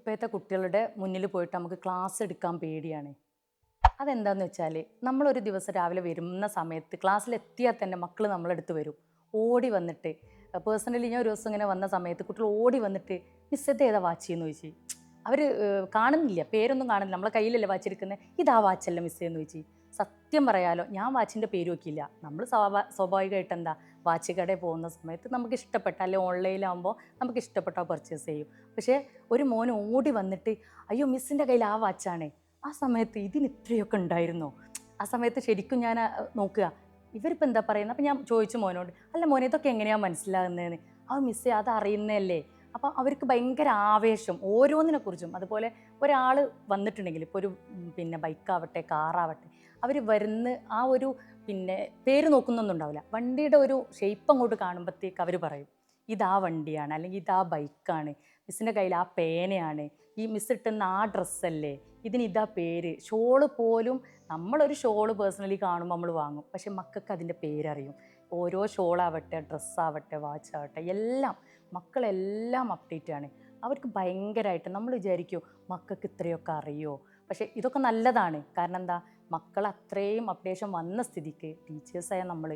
ഇപ്പോഴത്തെ കുട്ടികളുടെ മുന്നിൽ പോയിട്ട് നമുക്ക് ക്ലാസ് എടുക്കാൻ പേടിയാണ്. അതെന്താന്ന് വെച്ചാൽ നമ്മളൊരു ദിവസം രാവിലെ വരുന്ന സമയത്ത് ക്ലാസ്സിലെത്തിയാൽ തന്നെ മക്കൾ നമ്മളടുത്ത് വരും. ഓടി വന്നിട്ട് പേഴ്സണലി ഞാൻ ഒരു ദിവസം ഇങ്ങനെ വന്ന സമയത്ത് കുട്ടികൾ ഓടി വന്നിട്ട് മിസ് ഇത് ഏതാ വാച്ച് എന്ന് ചോദിച്ചു. അവർ കാണുന്നില്ല, പേരൊന്നും കാണുന്നില്ല, നമ്മളെ കയ്യിലല്ലേ വാച്ച് എടുക്കുന്നത്, ഇതാ വാച്ചല്ല മിസ്സേ എന്ന് ചോദിച്ചു. സത്യം പറയാലോ, ഞാൻ വാച്ചിൻ്റെ പേര് നോക്കിയില്ല. നമ്മൾ സ്വാഭാവികമായിട്ട് എന്താ വാച്ച് കടയിൽ പോകുന്ന സമയത്ത് നമുക്ക് ഇഷ്ടപ്പെട്ട, അല്ലെങ്കിൽ ഓൺലൈനിലാകുമ്പോൾ നമുക്ക് ഇഷ്ടപ്പെട്ട പർച്ചേസ് ചെയ്യും. പക്ഷേ ഒരു മോൻ ഓടി വന്നിട്ട് അയ്യോ മിസ്സിൻ്റെ കയ്യിൽ ആ വാച്ചാണ്. ആ സമയത്ത് ഇതിന് ഇത്രയൊക്കെ ഉണ്ടായിരുന്നോ? ആ സമയത്ത് ശരിക്കും ഞാൻ നോക്കുക ഇവരിപ്പോൾ എന്താ പറയുന്നത്. അപ്പം ഞാൻ ചോദിച്ചു മോനോട്, അല്ല മോനെ ഇതൊക്കെ എങ്ങനെയാണ് മനസ്സിലാകുന്നതെന്ന്. ആ മിസ്സേ അത് അറിയുന്നതല്ലേ. അപ്പം അവർക്ക് ഭയങ്കര ആവേശം ഓരോന്നിനെ കുറിച്ചും. അതുപോലെ ഒരാൾ വന്നിട്ടുണ്ടെങ്കിൽ ഇപ്പോൾ ഒരു ബൈക്കാവട്ടെ കാറാവട്ടെ, അവർ വരുന്ന ആ ഒരു പേര് നോക്കുന്നൊന്നും ഉണ്ടാവില്ല. വണ്ടിയുടെ ഒരു ഷേപ്പ് അങ്ങോട്ട് കാണുമ്പോഴത്തേക്ക് അവർ പറയും ഇതാ വണ്ടിയാണ്, അല്ലെങ്കിൽ ഇതാ ബൈക്കാണ്, മിസ്സിൻ്റെ കയ്യിൽ ആ പേനയാണ്, ഈ മിസ് ഇട്ടുന്ന ആ ഡ്രസ്സല്ലേ, ഇതിന് ഇതാ പേര്. ഷോള് പോലും നമ്മളൊരു ഷോള് പേഴ്സണലി കാണുമ്പോൾ നമ്മൾ വാങ്ങും, പക്ഷെ മക്കൾക്ക് അതിൻ്റെ പേരറിയും. ഓരോ ഷോളാവട്ടെ ഡ്രസ്സാവട്ടെ വാച്ചാവട്ടെ എല്ലാം മക്കളെല്ലാം അപ്ഡേറ്റ് ആണ്. അവർക്ക് ഭയങ്കരമായിട്ട് നമ്മൾ വിചാരിക്കും മക്കൾക്ക് ഇത്രയൊക്കെ അറിയോ. പക്ഷേ ഇതൊക്കെ നല്ലതാണ്. കാരണം എന്താ, മക്കൾ അത്രയും അപ്ഡേഷൻ വന്ന സ്ഥിതിക്ക് ടീച്ചേഴ്സായ നമ്മൾ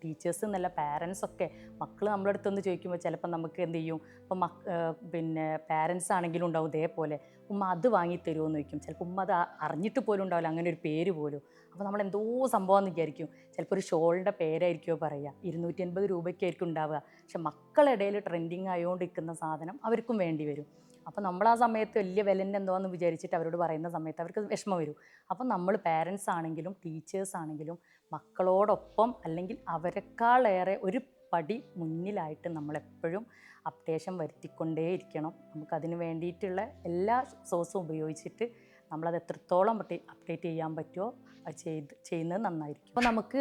ടീച്ചേഴ്സ് എന്നല്ല പാരൻസൊക്കെ മക്കൾ നമ്മുടെ അടുത്തൊന്ന് ചോദിക്കുമ്പോൾ ചിലപ്പോൾ നമുക്ക് എന്ത് ചെയ്യും. ഇപ്പം പാരൻസ് ആണെങ്കിലും ഉണ്ടാവും ഇതേപോലെ, ഉമ്മ അത് വാങ്ങിത്തരുമോ എന്ന് ചോദിക്കും. ചിലപ്പോൾ ഉമ്മ അത് അറിഞ്ഞിട്ട് പോലും ഉണ്ടാവില്ല അങ്ങനെ ഒരു പേര് പോലും. അപ്പോൾ നമ്മൾ എന്തോ സംഭവം എന്ന് വിചാരിക്കും. ചിലപ്പോൾ ഒരു ഷോളിൻ്റെ പേരായിരിക്കുമോ പറയുക, 250 രൂപയ്ക്കായിരിക്കും ഉണ്ടാവുക. പക്ഷെ മക്കളുടെ ഇടയിൽ ട്രെൻഡിങ് ആയതുകൊണ്ടിരിക്കുന്ന സാധനം അവർക്കും വേണ്ടി വരും. അപ്പോൾ നമ്മൾ ആ സമയത്ത് വലിയ വിലൻ്റെ എന്തോന്ന് വിചാരിച്ചിട്ട് അവരോട് പറയുന്ന സമയത്ത് അവർക്ക് വിഷമം വരും. അപ്പം നമ്മൾ പാരൻസ് ആണെങ്കിലും ടീച്ചേഴ്സ് ആണെങ്കിലും മക്കളോടൊപ്പം അല്ലെങ്കിൽ അവരെക്കാളേറെ ഒരു പടി മുന്നിലായിട്ട് നമ്മളെപ്പോഴും അപ്ഡേഷൻ വരുത്തിക്കൊണ്ടേയിരിക്കണം. നമുക്കതിന് വേണ്ടിയിട്ടുള്ള എല്ലാ സോഴ്സും ഉപയോഗിച്ചിട്ട് നമ്മളത് എത്രത്തോളം അപ്ഡേറ്റ് ചെയ്യാൻ പറ്റുമോ അത് ചെയ്യുന്നത് നന്നായിരിക്കും. അപ്പോൾ നമുക്ക്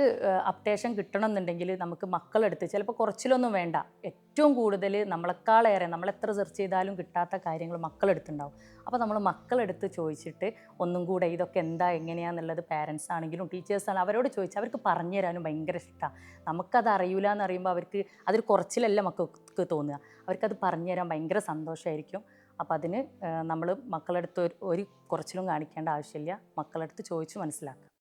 അപ്ഡേഷൻ കിട്ടണമെന്നുണ്ടെങ്കിൽ നമുക്ക് മക്കളെടുത്ത് ചിലപ്പോൾ കുറച്ചിലൊന്നും വേണ്ട, ഏറ്റവും കൂടുതൽ നമ്മളെക്കാളേറെ നമ്മളെത്ര സെർച്ച് ചെയ്താലും കിട്ടാത്ത കാര്യങ്ങൾ മക്കളെടുത്തുണ്ടാവും. അപ്പോൾ നമ്മൾ മക്കളെടുത്ത് ചോദിച്ചിട്ട് ഒന്നും കൂടെ ഇതൊക്കെ എന്താ എങ്ങനെയാണെന്നുള്ളത് പാരൻസ് ആണെങ്കിലും ടീച്ചേഴ്സാണെങ്കിലും അവരോട് ചോദിച്ചാൽ അവർക്ക് പറഞ്ഞു തരാനും ഭയങ്കര ഇഷ്ടമാണ്. നമുക്കത് അറിയില്ല എന്ന് പറയുമ്പോൾ അവർക്ക് അതൊരു കുറച്ചിലല്ല മക്കൾക്ക് തോന്നുക, അവർക്കത് പറഞ്ഞു തരാൻ ഭയങ്കര സന്തോഷമായിരിക്കും. അപ്പം അതിന് നമ്മൾ മക്കളടുത്ത് ഒരു കുറച്ചിലും കാണിക്കേണ്ട ആവശ്യമില്ല, മക്കളടുത്ത് ചോദിച്ച് മനസ്സിലാക്കുക.